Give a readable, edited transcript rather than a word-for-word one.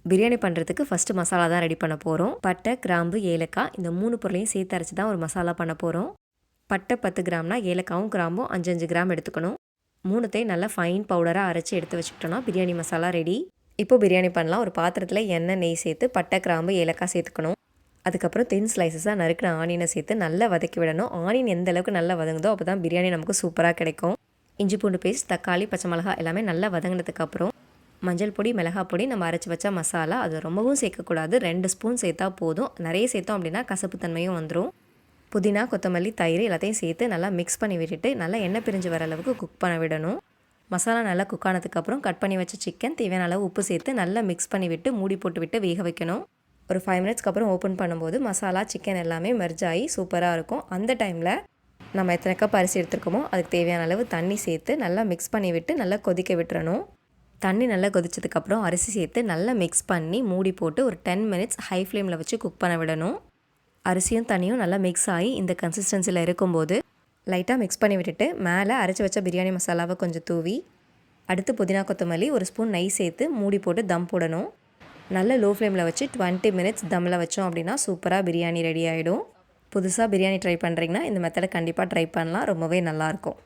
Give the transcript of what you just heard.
பிரியாணி பண்ணுறதுக்கு ஃபஸ்ட்டு மசாலா தான் ரெடி பண்ண போகிறோம். பட்டை, கிராம்பு, ஏலக்காய் இந்த 3 பொருளையும் சேர்த்து அரைச்சி தான் ஒரு மசாலா பண்ண போகிறோம். பட்டை 10 கிராம்னா ஏலக்காவும் கிராம்பும் 5 கிராம் எடுத்துக்கணும். 3த்தையும் நல்லா ஃபைன் பவுடராக அரைச்சி எடுத்து வச்சுக்கிட்டோன்னா பிரியாணி மசாலா ரெடி. இப்போ பிரியாணி பண்ணலாம். ஒரு பாத்திரத்தில் எண்ணெய், நெய் சேர்த்து பட்டை, கிராம்பு, ஏலக்காய் சேர்த்துக்கணும். அதுக்கப்புறம் தின் ஸ்லைசஸாக நறுக்கின ஆனியனை சேர்த்து நல்லா வதக்கி விடணும். ஆனியன் எந்த அளவுக்கு நல்லா வதங்குதோ அப்போ தான் பிரியாணி நமக்கு சூப்பராக கிடைக்கும். இஞ்சி பூண்டு பேஸ்ட், தக்காளி, பச்சை மிளகாய் எல்லாமே நல்லா வதங்கினதுக்கப்புறம் மஞ்சள் பொடி, மிளகாய் பொடி, நம்ம அரைச்சி வச்ச மசாலா, அது ரொம்பவும் சேர்க்கக்கூடாது. 2 ஸ்பூன் சேர்த்தா போதும். நிறைய சேர்த்தோம் அப்படின்னா கசப்பு தன்மையும் வந்துடும். புதினா, கொத்தமல்லி, தயிர் எல்லாத்தையும் சேர்த்து நல்லா மிக்ஸ் பண்ணி விட்டுட்டு நல்லா எண்ணெய் பிரிஞ்சு வர அளவுக்கு குக் பண்ண விடணும். மசாலா நல்லா குக் ஆனதுக்கப்புறம் கட் பண்ணி வச்ச சிக்கன், தேவையான அளவு உப்பு சேர்த்து நல்லா மிக்ஸ் பண்ணி விட்டு மூடி போட்டு விட்டு வேக வைக்கணும். ஒரு 5 மினிட்ஸ்க்கு அப்புறம் ஓப்பன் பண்ணும்போது மசாலா, சிக்கன் எல்லாமே மெர்ஜ் ஆகி சூப்பராக இருக்கும். அந்த டைமில் நம்ம எத்தனை கப் அரிசி எடுத்துருக்கோமோ அதுக்கு தேவையான அளவு தண்ணி சேர்த்து நல்லா மிக்ஸ் பண்ணி விட்டு நல்லா கொதிக்க விட்டுறணும். தண்ணி நல்லா கொதிச்சதுக்கப்புறம் அரிசி சேர்த்து நல்லா மிக்ஸ் பண்ணி மூடி போட்டு ஒரு 10 மினிட்ஸ் ஹை ஃப்ளேமில் வச்சு குக் பண்ண விடணும். அரிசியும் தண்ணியும் நல்லா மிக்ஸ் ஆகி இந்த கன்சிஸ்டன்சியில் இருக்கும்போது லைட்டாக மிக்ஸ் பண்ணி விட்டுட்டு மேலே அரைச்சி வச்ச பிரியாணி மசாலாவை கொஞ்சம் தூவி அடுத்து புதினா, கொத்தமல்லி, ஒரு ஸ்பூன் நெய் சேர்த்து மூடி போட்டு தம் போடணும். நல்ல லோ ஃப்ளேமில் வச்சு 20 மினிட்ஸ் தம்மில் வச்சோம் அப்படின்னா சூப்பராக பிரியாணி ரெடி ஆகிடும். புதுசாக பிரியாணி ட்ரை பண்ணுறீங்கன்னா இந்த மெத்தடை கண்டிப்பாக ட்ரை பண்ணலாம். ரொம்பவே நல்லாயிருக்கும்.